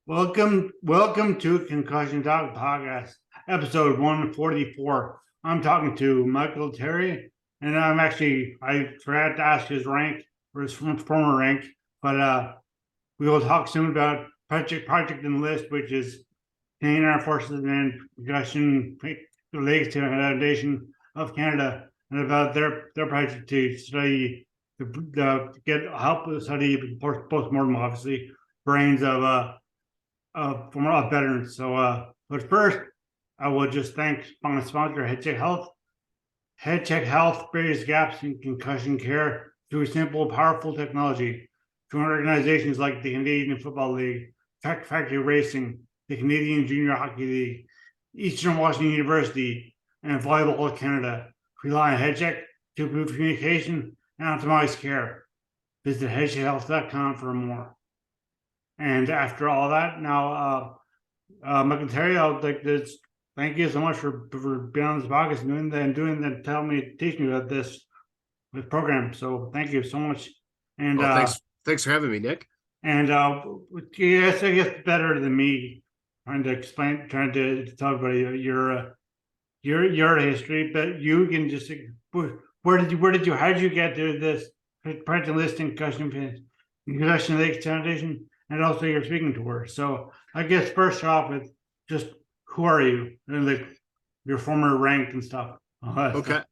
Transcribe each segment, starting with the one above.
Welcome to Concussion Talk Podcast, episode 144. I'm talking to Michael Terry, and I forgot to ask his rank or his former rank, but we will talk soon about Project Enlist, which is Canadian Armed Forces and Concussion Legacy Foundation of Canada, and about their project to study the get help with study post-mortem, obviously, brains of veterans. But first, I will just thank my sponsor, HeadCheck Health. HeadCheck Health bridges gaps in concussion care through simple, powerful technology. Join organizations like the Canadian Football League, Factory Racing, the Canadian Junior Hockey League, Eastern Washington University, and Volleyball Canada. Rely on HeadCheck to improve communication and optimize care. Visit headcheckhealth.com for more. And after all that, now, Michael Terry, I'd like to thank you so much for being on this podcast and teaching me about this program. So thank you so much. And thanks for having me, Nick. And yes, I guess better than me trying to talk about your history, but you can just how did you get to this Project Enlist Concussion Legacy Foundation? And also your speaking tour. So I guess first off with just who are you and like your former rank and stuff. Okay.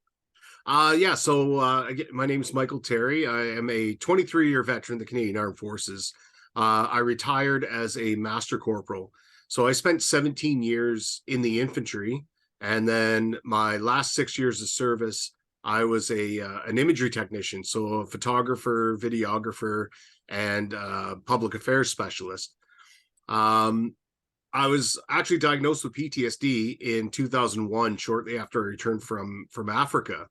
So again, my name is Michael Terry. I am a 23-year veteran of the Canadian Armed Forces. I retired as a master corporal. So I spent 17 years in the infantry, and then my last 6 years of service, I was an imagery technician, so a photographer, videographer, and public affairs specialist. I was actually diagnosed with PTSD in 2001, shortly after I returned from Africa,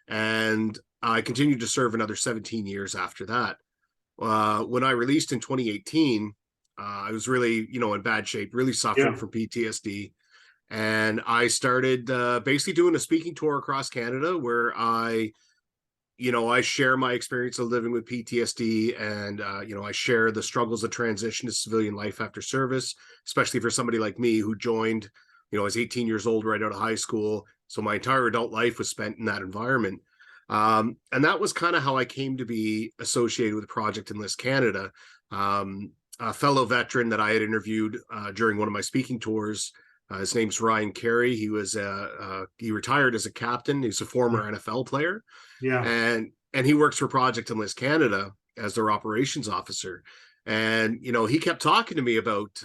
and I continued to serve another 17 years after that. When I released in 2018, I was really, in bad shape, really suffering from PTSD. And I started basically doing a speaking tour across Canada where I share my experience of living with PTSD, and I share the struggles of transition to civilian life after service, especially for somebody like me who joined, I was 18 years old right out of high school. So my entire adult life was spent in that environment. And that was kind of how I came to be associated with Project Enlist Canada. A fellow veteran that I had interviewed during one of my speaking tours, his name's Ryan Carey. He retired as a captain. He's a former NFL player. Yeah. And he works for Project Enlist Canada as their operations officer. And, he kept talking to me about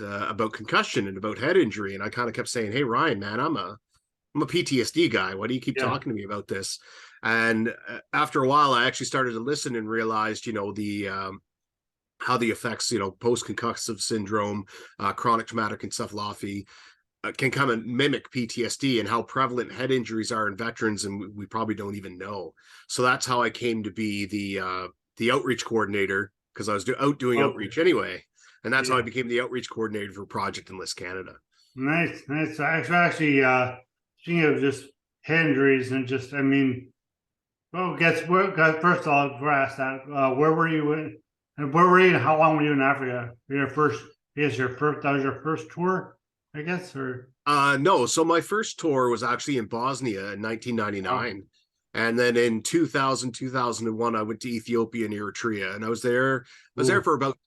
concussion and about head injury. And I kind of kept saying, hey, Ryan, man, I'm a PTSD guy. Why do you keep talking to me about this? And after a while, I actually started to listen and realized, how the effects, post-concussive syndrome, chronic traumatic encephalopathy, can kind of mimic PTSD, and how prevalent head injuries are in veterans, and we probably don't even know. So that's how I came to be the outreach coordinator, because I was out doing outreach anyway, and that's how I became the outreach coordinator for Project Enlist Canada. Nice. Actually, speaking of just head injuries and just, first of all, before I ask that, where were you and how long were you in Africa? That was your first tour, I guess, or no. So my first tour was actually in Bosnia in 1999. And then in 2001, I went to Ethiopia and Eritrea, and I was there for about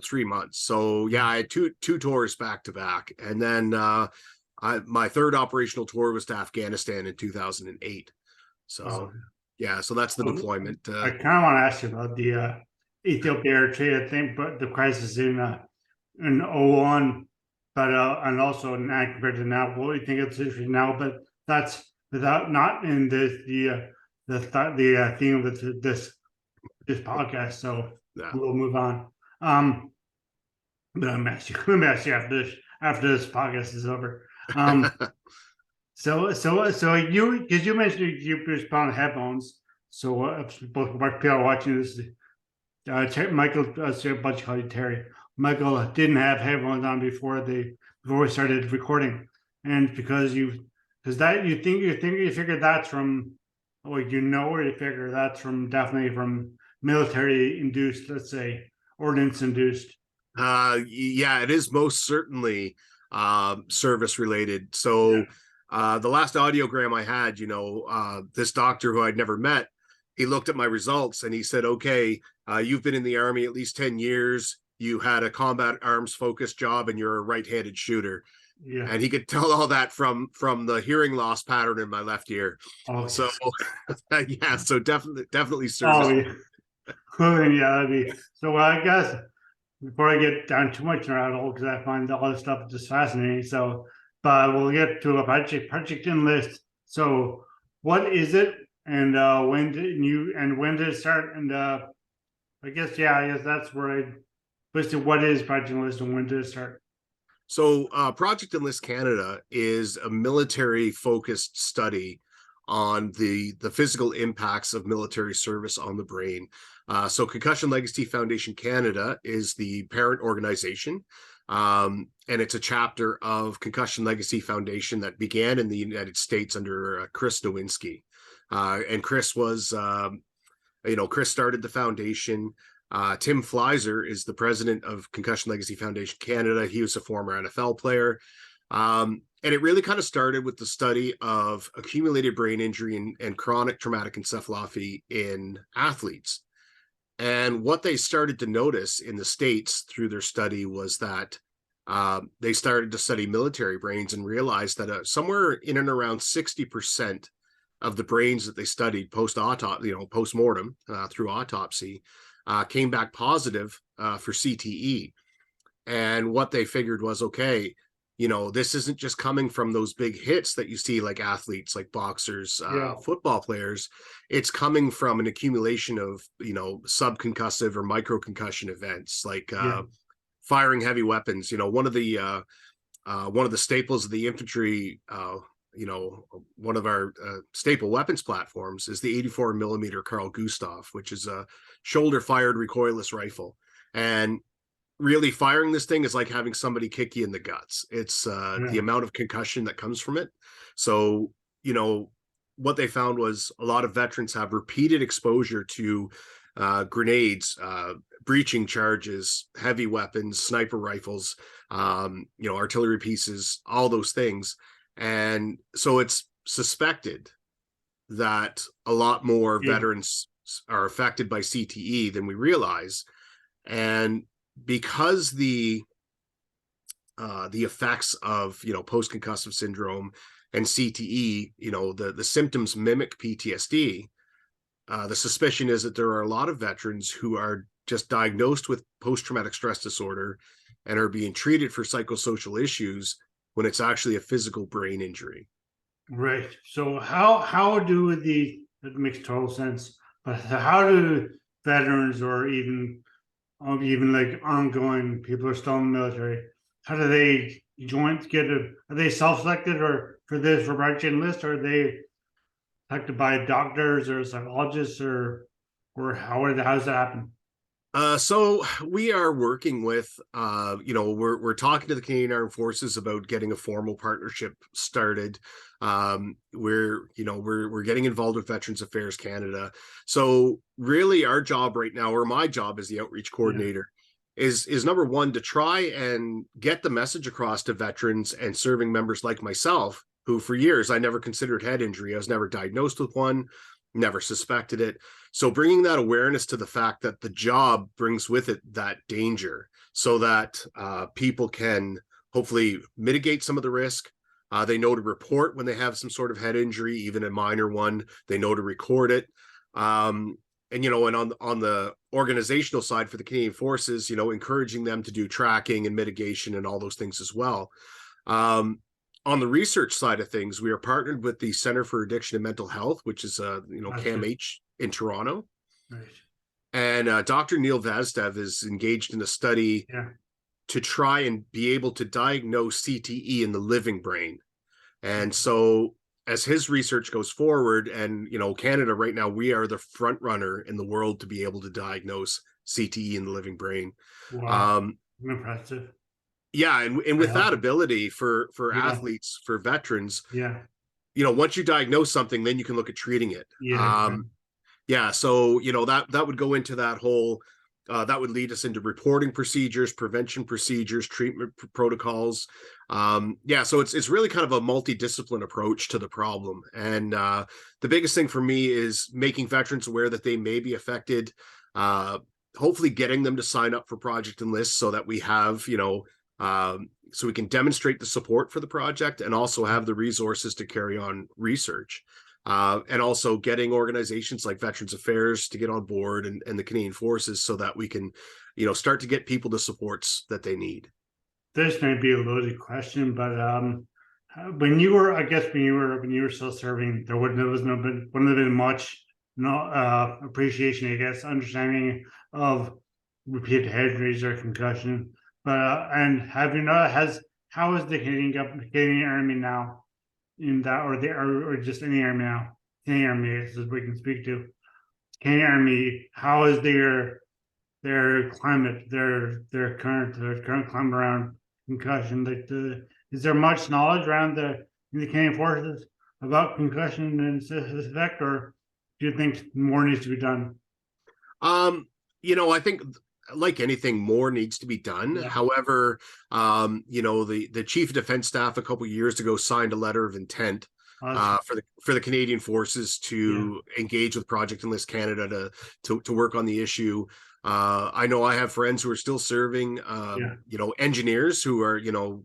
3 months. So yeah, I had two tours back to back. And then my third operational tour was to Afghanistan in 2008. So so that's the deployment. I kind of want to ask you about the Ethiopia Eritrea thing, but the crisis in 01. But and also now compared to now, what do you think it's now? But that's not in the theme of this podcast. So we'll move on. But I'm gonna ask you after this podcast is over. So you, because you mentioned you put on headphones. So both people are watching this. Michael, bunch call you Terry. Michael didn't have headphones on before we started recording, and you figure that's from, or you figure that's from, definitely from military induced, let's say, ordnance induced Yeah, it is most certainly service related. So the last audiogram I had, this doctor who I'd never met, he looked at my results and he said, okay, you've been in the Army at least 10 years. You had a combat arms focused job and you're a right-handed shooter. Yeah. And he could tell all that from the hearing loss pattern in my left ear. Oh, So yeah, so definitely oh, service. yeah. Yeah, that'd be so. I guess before I get down too much in a rabbit hole, because I find all this stuff just fascinating. So, but we'll get to a Project Enlist. So, what is it, and when did it start? And I guess that's where I listed what is Project Enlist and when did it start. So Project Enlist Canada is a military focused study on the physical impacts of military service on the brain. So Concussion Legacy Foundation Canada is the parent organization, and it's a chapter of Concussion Legacy Foundation that began in the United States under Chris Nowinski. And Chris was, Chris started the foundation. Tim Fleiser is the president of Concussion Legacy Foundation Canada. He was a former NFL player. And it really kind of started with the study of accumulated brain injury and chronic traumatic encephalopathy in athletes. And what they started to notice in the States through their study was that they started to study military brains and realized that somewhere in and around 60% of the brains that they studied post-mortem through autopsy came back positive for CTE. And what they figured was, okay, this isn't just coming from those big hits that you see like athletes, like boxers, football players. It's coming from an accumulation of, subconcussive or microconcussion events, like firing heavy weapons. One of the staples of the infantry, one of our staple weapons platforms is the 84 millimeter Carl Gustav, which is a shoulder fired recoilless rifle. And really firing this thing is like having somebody kick you in the guts. It's the amount of concussion that comes from it. So, what they found was a lot of veterans have repeated exposure to grenades, breaching charges, heavy weapons, sniper rifles, artillery pieces, all those things. And so it's suspected that a lot more veterans are affected by CTE than we realize. And because the effects of post-concussive syndrome and CTE, the symptoms mimic PTSD, the suspicion is that there are a lot of veterans who are just diagnosed with post-traumatic stress disorder and are being treated for psychosocial issues when it's actually a physical brain injury. Right. So how do that makes total sense, but how do veterans or even like ongoing people who are still in the military, how do they are they self-selected or for Project Enlist, or are they selected by doctors or psychologists or how does that happen? So we are working with, we're talking to the Canadian Armed Forces about getting a formal partnership started. We're getting involved with Veterans Affairs Canada. So really our job right now, or my job as the outreach coordinator, is number one, to try and get the message across to veterans and serving members like myself, who for years I never considered head injury. I was never diagnosed with one, never suspected it. So bringing that awareness to the fact that the job brings with it that danger, so that people can hopefully mitigate some of the risk. They know to report when they have some sort of head injury, even a minor one. They know to record it. And on the organizational side for the Canadian Forces, encouraging them to do tracking and mitigation and all those things as well. On the research side of things, we are partnered with the Center for Addiction and Mental Health, which is CAMH in Toronto. Right. And Dr. Neil Vazdev is engaged in a study to try and be able to diagnose CTE in the living brain. And so as his research goes forward, and Canada right now, we are the front runner in the world to be able to diagnose CTE in the living brain. Wow. Impressive. Yeah, and with that ability for athletes, for veterans, once you diagnose something, then you can look at treating it. So that would go into that whole that would lead us into reporting procedures, prevention procedures, treatment protocols. Yeah, so it's really kind of a multidiscipline approach to the problem. And the biggest thing for me is making veterans aware that they may be affected, hopefully getting them to sign up for Project Enlist so that we have, so we can demonstrate the support for the project and also have the resources to carry on research. And also getting organizations like Veterans Affairs to get on board and the Canadian Forces so that we can, start to get people the supports that they need. This may be a loaded question, but when you were, I guess, when you were still serving, wouldn't have been much appreciation, I guess, understanding of repeated head injuries or concussion. But and have you know how is the Canadian Army now in that, or just any army now? Any army as we can speak to Canadian Army. How is their climate, their current climate around concussion? Like, is there much knowledge around in the Canadian Forces about concussion and its effect, or do you think more needs to be done? I think like anything, more needs to be done. Yeah. However, the Chief of Defense Staff a couple of years ago signed a letter of intent for the Canadian Forces to engage with Project Enlist Canada to work on the issue. I know I have friends who are still serving, engineers who are,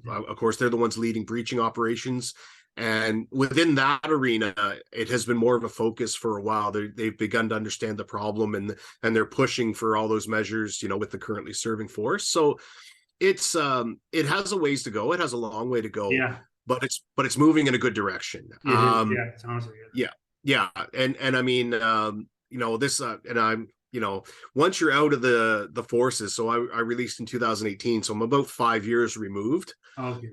of course, they're the ones leading breaching operations. And within that arena, it has been more of a focus for a while. They've begun to understand the problem, and they're pushing for all those measures, with the currently serving force. So it has a ways to go. It has a long way to go. Yeah. But it's moving in a good direction. It sounds like it. Yeah. And I mean, this and I'm, once you're out of the forces, so I released in 2018, so I'm about 5 years removed. Okay.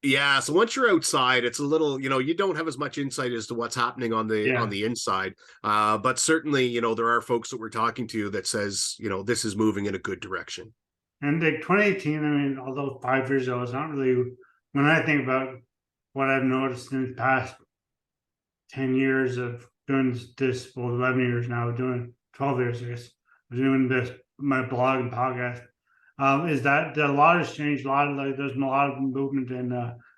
Yeah, so once you're outside, it's a little, you don't have as much insight as to what's happening on the inside. But certainly, there are folks that we're talking to that says, this is moving in a good direction. And like 2018, I mean, although 5 years ago, it's not really, when I think about what I've noticed in the past 10 years of doing this, well, 11 years now, doing 12 years, I guess, doing this, my blog and podcast, is that a lot has changed. There's a lot of movement and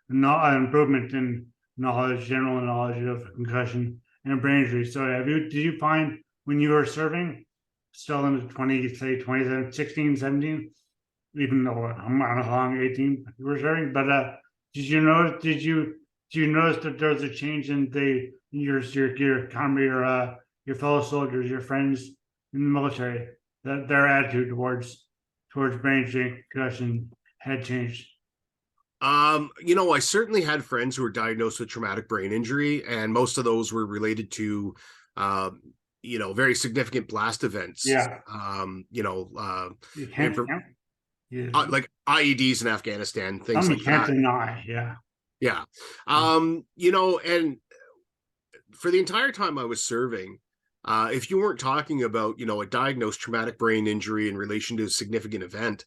improvement in knowledge, general knowledge of concussion and brain injury. So did you find when you were serving, still in the 2016, 17, even though I'm on a long 18 you were serving, but did you notice that there's a change in your comrade, your fellow soldiers, your friends in the military, that their attitude towards brain injury, concussion had changed? I certainly had friends who were diagnosed with traumatic brain injury, and most of those were related to very significant blast events. Yeah. Like IEDs in Afghanistan, things like can't that. deny. Yeah. Yeah. And for the entire time I was serving, if you weren't talking about, a diagnosed traumatic brain injury in relation to a significant event,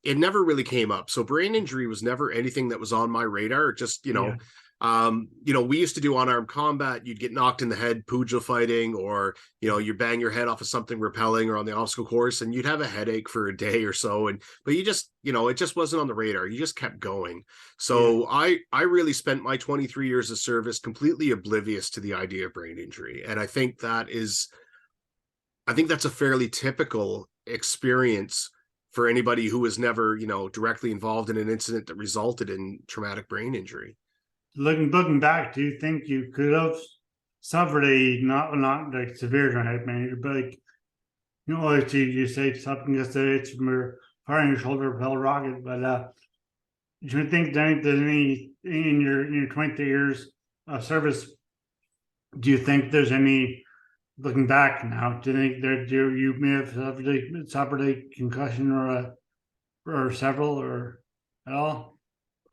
it never really came up. So brain injury was never anything that was on my radar. Just, we used to do unarmed combat. You'd get knocked in the head, pugil fighting, or, you bang your head off of something repelling or on the obstacle course, and you'd have a headache for a day or so. But you just, it just wasn't on the radar. You just kept going. So I really spent my 23 years of service completely oblivious to the idea of brain injury. And I think that's a fairly typical experience for anybody who was never, directly involved in an incident that resulted in traumatic brain injury. Looking back, do you think you could have suffered a not like severe traumatic brain injury, but like, like you say something just that it's from firing your shoulder propelled rocket, but do you think there's any in your 20 years of service? Do you think there's any, looking back now, do you think that you may have suffered a concussion or several or at all?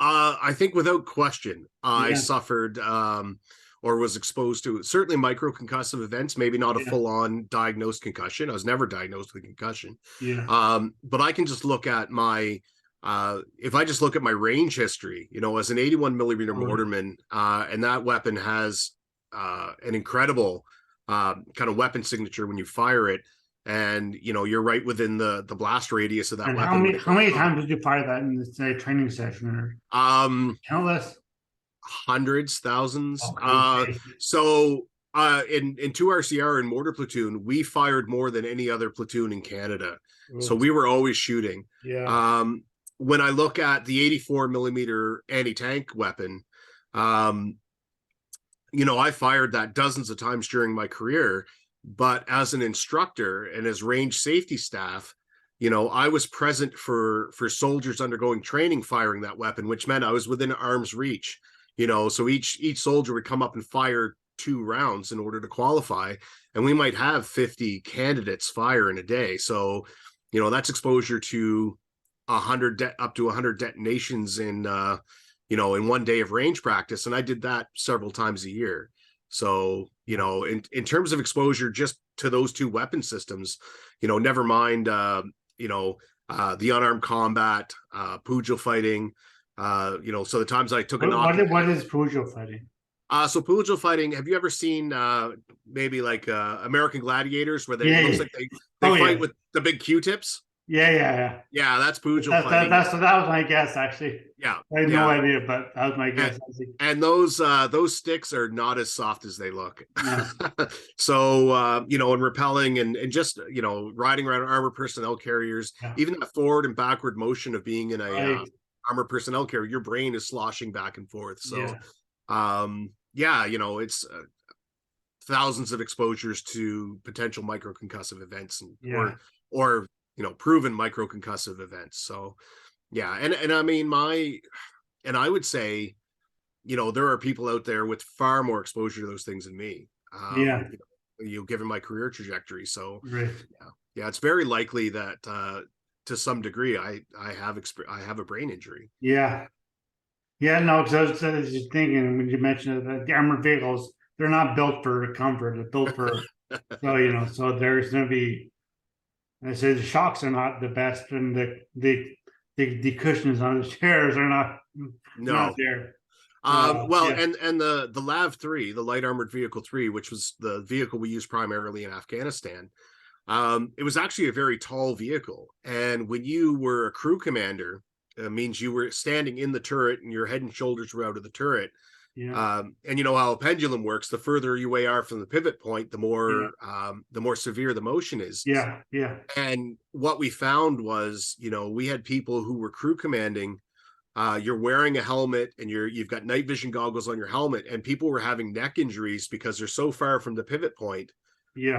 I think without question, I suffered or was exposed to certainly microconcussive events, maybe not a full-on diagnosed concussion. I was never diagnosed with a concussion. But I can just look at if I just look at my range history, as an 81 millimeter mortarman, and that weapon has an incredible kind of weapon signature when you fire it. and you're right within the blast radius of that And weapon when it how goes many off. times did you fire that in this training session? Or countless? Hundreds, thousands. Okay. So in 2 RCR and mortar platoon, we fired more than any other platoon in Canada. So Oof. we were always shooting. Yeah. When I look at the 84 millimeter anti-tank weapon, I fired that dozens of times during my career, but as an instructor and as range safety staff, I was present for soldiers undergoing training firing that weapon, which meant I was within arm's reach. So each soldier would come up and fire 2 rounds in order to qualify, and we might have 50 candidates fire in a day. So that's exposure to 100 up to 100 detonations in 1 day of range practice, and I did that several times a year. So in terms of exposure just to those 2 weapon systems, never mind the unarmed combat, Pujil fighting, so the times I took a knock. What is Pujil fighting? So Pujil fighting, have you ever seen maybe like American Gladiators, where Yeah. it looks like they fight with the big Q-tips? Yeah. Yeah, that's Pujil fighting. That was my guess, actually. Yeah, I had no idea, but that was my guess. And those sticks are not as soft as they look. No. So and repelling and just riding around armored personnel carriers, even that forward and backward motion of being in a armored personnel carrier, your brain is sloshing back and forth. So it's thousands of exposures to potential microconcussive events or proven microconcussive events. So and I mean I would say, there are people out there with far more exposure to those things than me. Given my career trajectory. So it's very likely that to some degree I have a brain injury. No, because I was just thinking when you mentioned that the armored vehicles, they're not built for comfort. They're built for so there's going to be. I say the shocks are not the best, and the cushions on the chairs are not there. And the LAV-3, the light armored vehicle 3, which was the vehicle we used primarily in Afghanistan, it was actually a very tall vehicle. And when you were a crew commander, it means you were standing in the turret and your head and shoulders were out of the turret. And you know how a pendulum works. The further you are from the pivot point, the more severe the motion is. And what we found was, we had people who were crew commanding. You're wearing a helmet and you've got night vision goggles on your helmet, and people were having neck injuries because they're so far from the pivot point.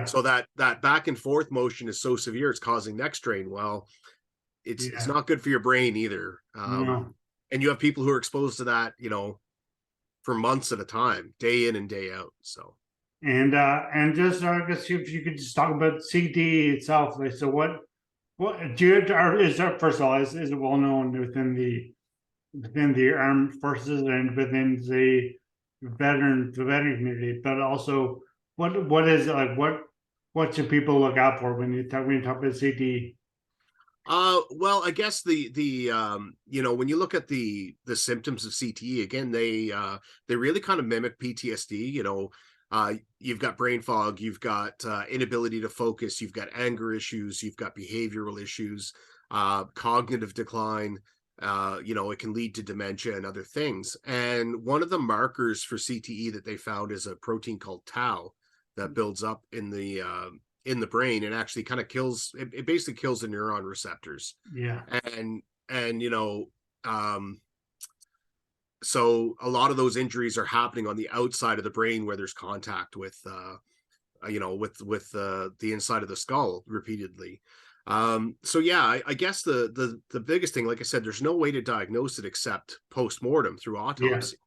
So that back and forth motion is so severe, it's causing neck strain. Well, it's not good for your brain either. And you have people who are exposed to that, for months at a time, day in and day out. So and just I guess if you could just talk about CTE itself. Like, so what do you is there, first of all, is it well known within the armed forces and within the veteran community, but also what is it like? What should people look out for when you talk about CTE? Well, I guess when you look at the symptoms of CTE, again, they really kind of mimic PTSD. You've got brain fog, you've got inability to focus, you've got anger issues, you've got behavioral issues, cognitive decline. It can lead to dementia and other things. And one of the markers for CTE that they found is a protein called tau that builds up in the brain and actually kind of kills it basically kills the neuron receptors. So a lot of those injuries are happening on the outside of the brain where there's contact with the inside of the skull repeatedly. I guess the biggest thing, like I said, there's no way to diagnose it except post-mortem through autopsy.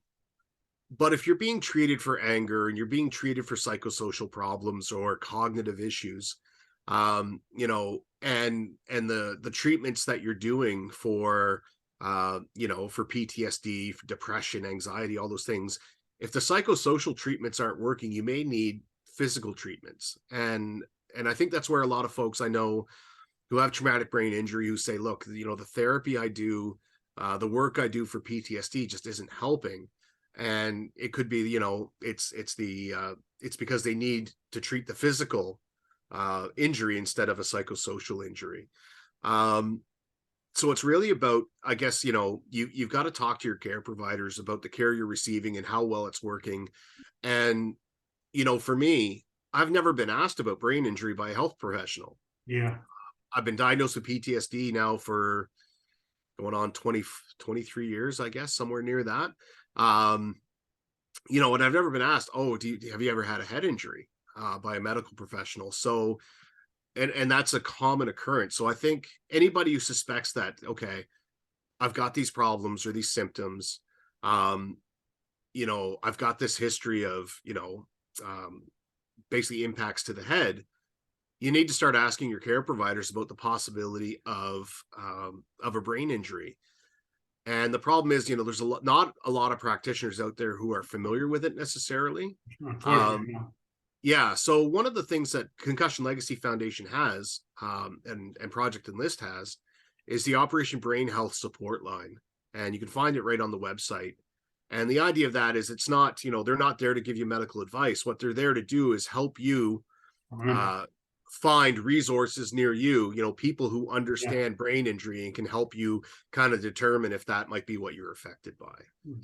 But if you're being treated for anger and you're being treated for psychosocial problems or cognitive issues, and the treatments that you're doing for PTSD, for depression, anxiety, all those things, if the psychosocial treatments aren't working, you may need physical treatments. And I think that's where a lot of folks I know who have traumatic brain injury who say, look, the therapy I do, the work I do for PTSD just isn't helping. And it could be, it's because they need to treat the physical injury instead of a psychosocial injury. So it's really about, I guess, you've got to talk to your care providers about the care you're receiving and how well it's working. And, for me, I've never been asked about brain injury by a health professional. Yeah. I've been diagnosed with PTSD now for going on 23 years, I guess, somewhere near that. And I've never been asked, oh, have you ever had a head injury by a medical professional? So, and that's a common occurrence. So I think anybody who suspects that, okay, I've got these problems or these symptoms, I've got this history of, basically impacts to the head, you need to start asking your care providers about the possibility of a brain injury. And the problem is, there's not a lot of practitioners out there who are familiar with it necessarily. Unfortunately, no. Yeah. So one of the things that Concussion Legacy Foundation has, and Project Enlist has, is the Operation Brain Health Support Line, and you can find it right on the website. And the idea of that is, it's not, they're not there to give you medical advice. What they're there to do is help you find resources near you, people who Yeah. understand brain injury and can help you kind of determine if that might be what you're affected by.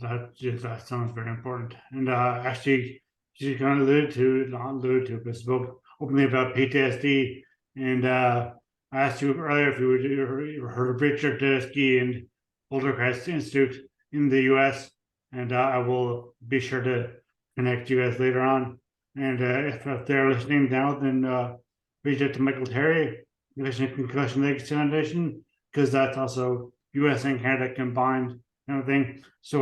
That sounds very important. And actually, she kind of alluded to, not alluded to, but spoke openly about PTSD. And I asked you earlier if you heard of Richard Ski and Bouldercrest Institute in the US. And I will be sure to connect you guys later on. And if they're listening now, then reach out to Michael Terry, Concussion Legacy Foundation, because that's also US and Canada combined kind of thing. So,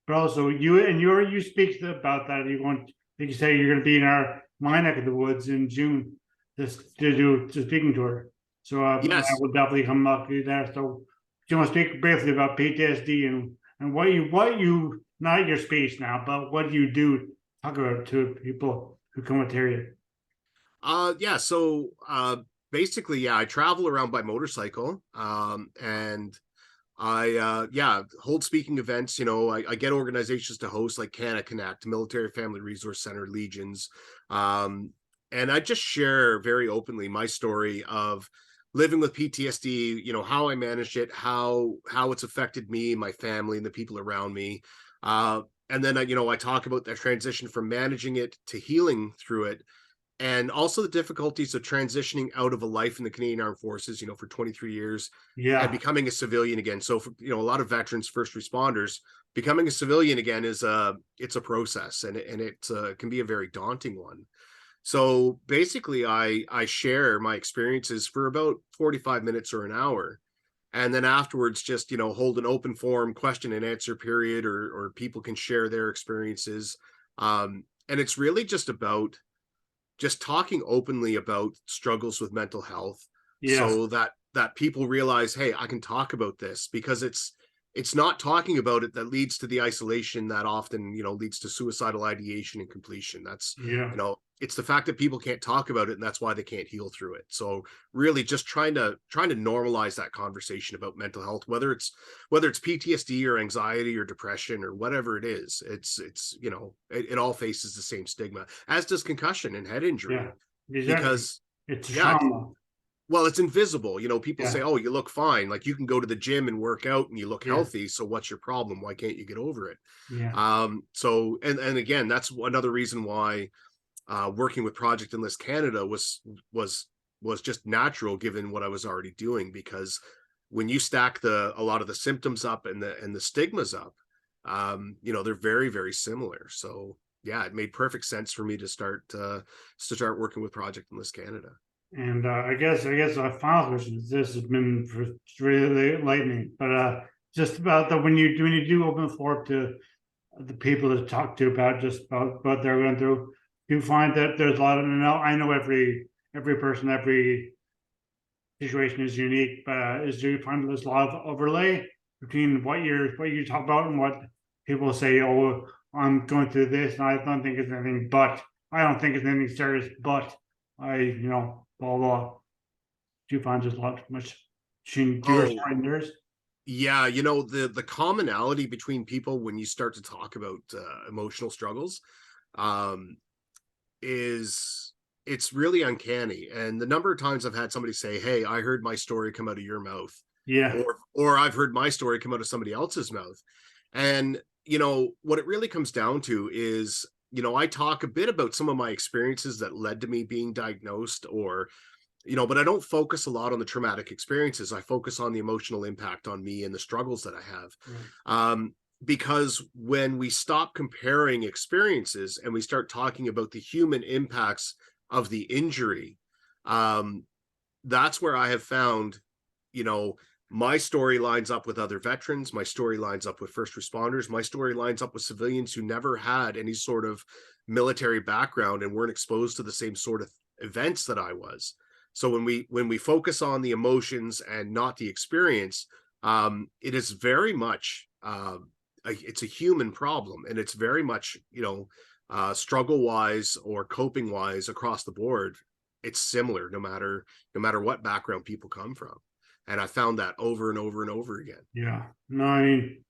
but also you speak about that. You want, like you say, you're going to be in my neck of the woods in June, just to do a speaking tour. So, I Yes. will definitely come up to you there. So, do you want to speak briefly about PTSD and what you not your speech now, but what you do talk about to people who come with you? Yeah. So basically, yeah, I travel around by motorcycle. And I hold speaking events. I get organizations to host, like Canada Connect, Military Family Resource Center, Legions. And I just share very openly my story of living with PTSD, how I managed it, how it's affected me, my family, and the people around me. And then I talk about that transition from managing it to healing through it, and also the difficulties of transitioning out of a life in the Canadian Armed Forces, for 23 years and Yeah. becoming a civilian again. So for, a lot of veterans, first responders, becoming a civilian again is it's a process, and it can be a very daunting one. So basically I share my experiences for about 45 minutes or an hour. And then afterwards, just, hold an open forum question and answer period, or people can share their experiences. And it's really just about just talking openly about struggles with mental health, Yes. so that people realize, hey, I can talk about this, because it's not talking about it that leads to the isolation that often leads to suicidal ideation and completion. That's Yeah. it's the fact that people can't talk about it, and that's why they can't heal through it. So really just trying to normalize that conversation about mental health, whether it's PTSD or anxiety or depression or whatever it is. It all faces the same stigma, as does concussion and head injury. Yeah. Exactly. Because It's a yeah, trauma. well, it's invisible. People say, Yeah. oh, you look fine, like you can go to the gym and work out and you look Yeah. healthy, so what's your problem? Why can't you get over it? Yeah. So and again, that's another reason why working with Project Enlist Canada was just natural, given what I was already doing. Because when you stack a lot of the symptoms up and the stigmas up, they're very, very similar. So yeah, it made perfect sense for me to start working with Project Enlist Canada. And I guess our final question is, this has been really enlightening, but just about the when you do open the floor to the people to talk to about just about what they're going through, you find that there's a lot of, I know every person, every situation is unique, but is do you find there's a lot of overlay between what you talk about and what people say? Oh, I'm going through this, and I don't think it's anything, but I don't think it's anything serious, but blah blah. Do you find there's a lot much between yours Oh, and theirs? yeah, the commonality between people when you start to talk about emotional struggles, um, is it's really uncanny. And the number of times I've had somebody say, "Hey, I heard my story come out of your mouth," Yeah. or I've heard my story come out of somebody else's mouth. And what it really comes down to is, I talk a bit about some of my experiences that led to me being diagnosed, or but I don't focus a lot on the traumatic experiences. I focus on the emotional impact on me and the struggles that I have. Right. Because when we stop comparing experiences and we start talking about the human impacts of the injury, that's where I have found, my story lines up with other veterans. My story lines up with first responders. My story lines up with civilians who never had any sort of military background and weren't exposed to the same sort of events that I was. So when we focus on the emotions and not the experience, it is very much it's a human problem, and it's very much struggle wise or coping wise across the board. It's similar no matter what background people come from, and I found that over and over and over again. Yeah. No, I mean,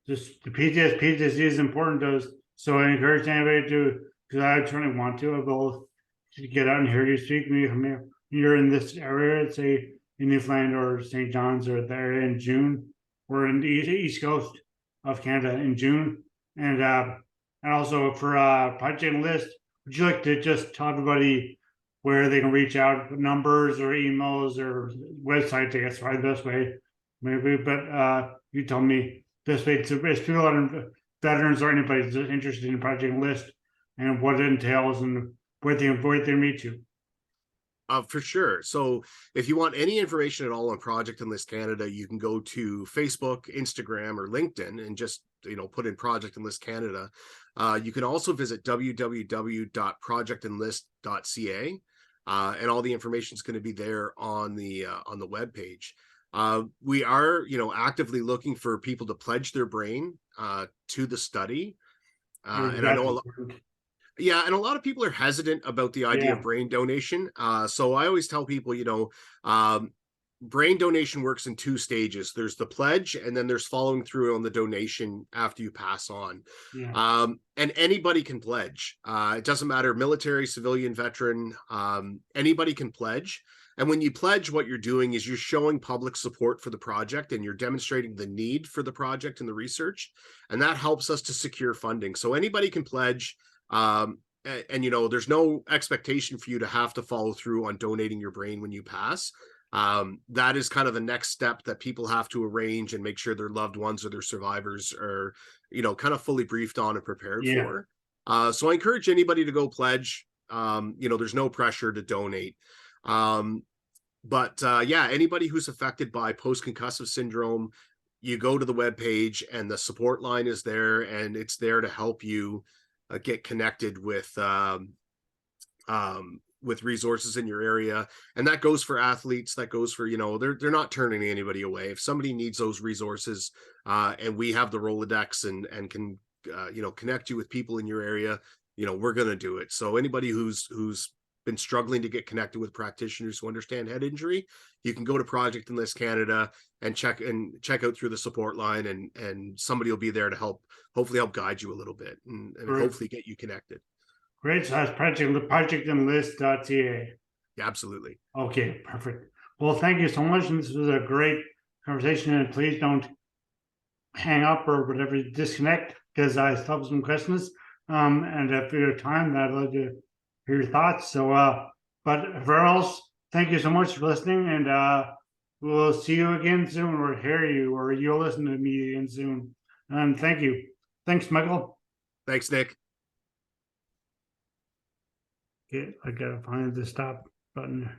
just the PTSD is important to us. So I encourage anybody to, because I certainly want to, I'll go to get out and hear you speak. Maybe you're in this area, say in Newfoundland or St. John's or the area in June. We're in the East Coast of Canada in June. And also for Project Enlist, would you like to just tell everybody where they can reach out, numbers or emails or websites, I guess, probably the best way, maybe. But you tell me this way to people that are veterans or anybody that's interested in Project Enlist and what it entails and where they meet you. For sure. So if you want any information at all on Project Enlist Canada, you can go to Facebook, Instagram, or LinkedIn and just put in Project Enlist Canada. You can also visit www.projectenlist.ca, and all the information is going to be there on the webpage. We are actively looking for people to pledge their brain to the study, and I know and a lot of people are hesitant about the idea of brain donation. So I always tell people, brain donation works in two stages. There's the pledge, and then there's following through on the donation after you pass on. And anybody can pledge. It doesn't matter, military, civilian, veteran, anybody can pledge. And when you pledge, what you're doing is you're showing public support for the project, and you're demonstrating the need for the project and the research. And that helps us to secure funding. So anybody can pledge. And there's no expectation for you to have to follow through on donating your brain when you pass. That is kind of the next step that people have to arrange and make sure their loved ones or their survivors are kind of fully briefed on and prepared for. So I encourage anybody to go pledge. There's no pressure to donate. But anybody who's affected by post-concussive syndrome, you go to the webpage and the support line is there, and it's there to help you get connected with resources in your area. And that goes for athletes, that goes for, they're not turning anybody away. If somebody needs those resources, and we have the Rolodex and can connect you with people in your area, we're going to do it. So anybody who's been struggling to get connected with practitioners who understand head injury, you can go to Project Enlist Canada and check out through the support line, and somebody will be there to hopefully help guide you a little bit and hopefully get you connected. Great. So that's projectenlist.ca. Yeah, absolutely. Okay, perfect. Well, thank you so much. And this was a great conversation. And please don't hang up or whatever, disconnect, because I still have some questions. And if you have time, I'd love to hear your thoughts. So, but for else, thank you so much for listening. And we'll see you again soon, or hear you, or you'll listen to me again soon. And thank you. Thanks, Michael. Thanks, Nick. Okay, I gotta find the stop button.